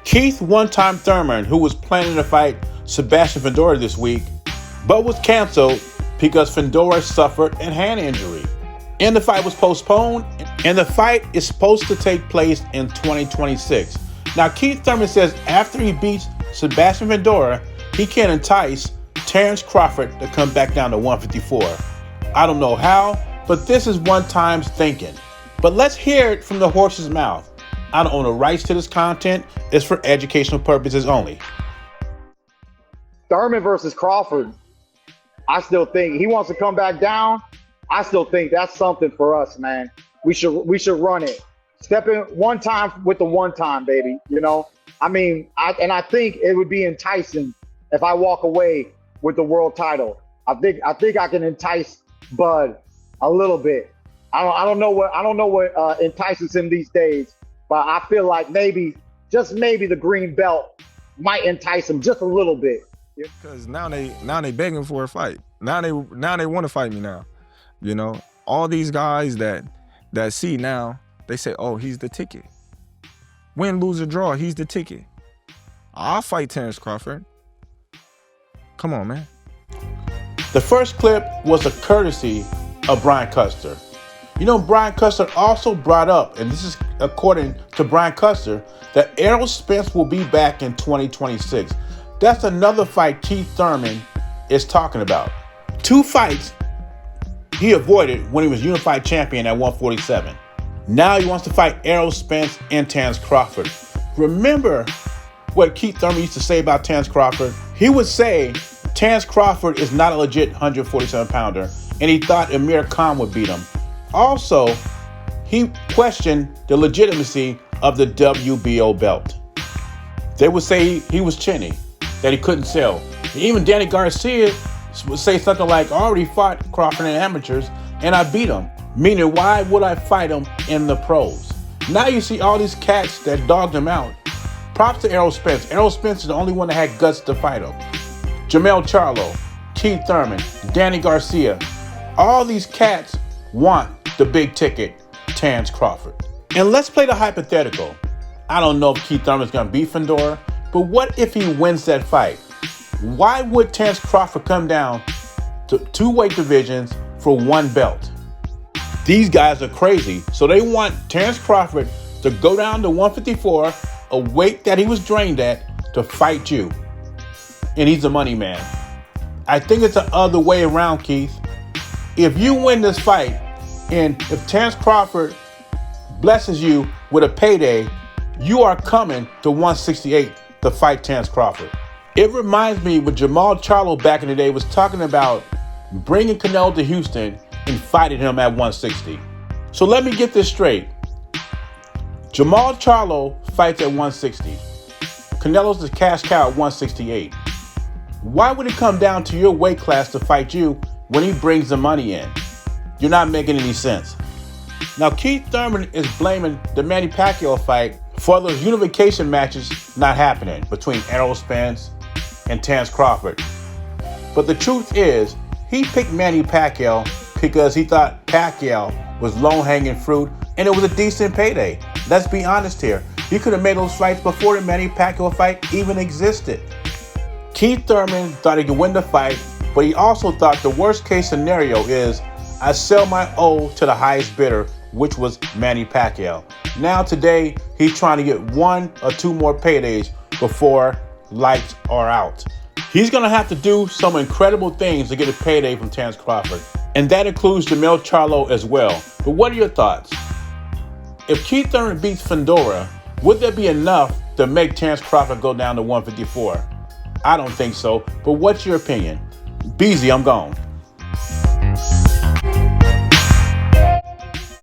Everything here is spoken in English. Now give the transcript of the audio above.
Keith one-time Thurman, who was planning to fight Sebastian Fundora this week, but was canceled because Fundora suffered a hand injury. And the fight was postponed, and the fight is supposed to take place in 2026. Now, Keith Thurman says after he beats Sebastian Fundora, he can entice Terence Crawford to come back down to 154. I don't know how, but this is one time's thinking. But let's hear it from the horse's mouth. I don't own the rights to this content. It's for educational purposes only. Thurman versus Crawford, I still think he wants to come back down. I still think that's something for us, man. We should run it. Step in one time with the one time, baby. You know, I mean, I think it would be enticing if I walk away with the world title. I think I can entice Bud a little bit. I don't know what entices him these days, but I feel like maybe, just maybe, the green belt might entice him just a little bit. Because now they begging for a fight. Now they want to fight me now. You know, all these guys that see now, they say, oh, he's the ticket. Win, lose, or draw, he's the ticket. I'll fight Terence Crawford. Come on, man. The first clip was a courtesy of Brian Custer. You know, Brian Custer also brought up, and this is according to Brian Custer, that Errol Spence will be back in 2026. That's another fight Keith Thurman is talking about. 2 fights he avoided when he was unified champion at 147. Now he wants to fight Errol Spence and Terence Crawford. Remember what Keith Thurman used to say about Terence Crawford? He would say Terence Crawford is not a legit 147-pounder, and he thought Amir Khan would beat him. Also, he questioned the legitimacy of the WBO belt. They would say he was chinny, that he couldn't sell. Even Danny Garcia would say something like, I already fought Crawford in amateurs and I beat him. Meaning, why would I fight him in the pros? Now you see all these cats that dogged him out. Props to Errol Spence. Errol Spence is the only one that had guts to fight him. Jermell Charlo, Keith Thurman, Danny Garcia. All these cats want the big ticket, Terence Crawford. And let's play the hypothetical. I don't know if Keith Thurman's going to beat Fundora, but what if he wins that fight? Why would Terence Crawford come down to 2 weight divisions for 1 belt? These guys are crazy. So they want Terence Crawford to go down to 154, a weight that he was drained at, to fight you. And he's a money man. I think it's the other way around, Keith. If you win this fight, and if Terence Crawford blesses you with a payday, you are coming to 168 to fight Terence Crawford. It reminds me when Jermell Charlo back in the day was talking about bringing Canelo to Houston and fighting him at 160. So let me get this straight. Jermell Charlo fights at 160. Canelo's the cash cow at 168. Why would he come down to your weight class to fight you when he brings the money in? You're not making any sense. Now, Keith Thurman is blaming the Manny Pacquiao fight for those unification matches not happening between Errol Spence and Terence Crawford. But the truth is, he picked Manny Pacquiao because he thought Pacquiao was low-hanging fruit and it was a decent payday. Let's be honest here. He could have made those fights before the Manny Pacquiao fight even existed. Keith Thurman thought he could win the fight, but he also thought the worst-case scenario is I sell my O to the highest bidder, which was Manny Pacquiao. Now today, he's trying to get 1 or 2 more paydays before lights are out. He's going to have to do some incredible things to get a payday from Terence Crawford. And that includes Jermell Charlo as well. But what are your thoughts? If Keith Thurman beats Fundora, would there be enough to make Terence Crawford go down to 154? I don't think so. But what's your opinion? Beezy, I'm gone.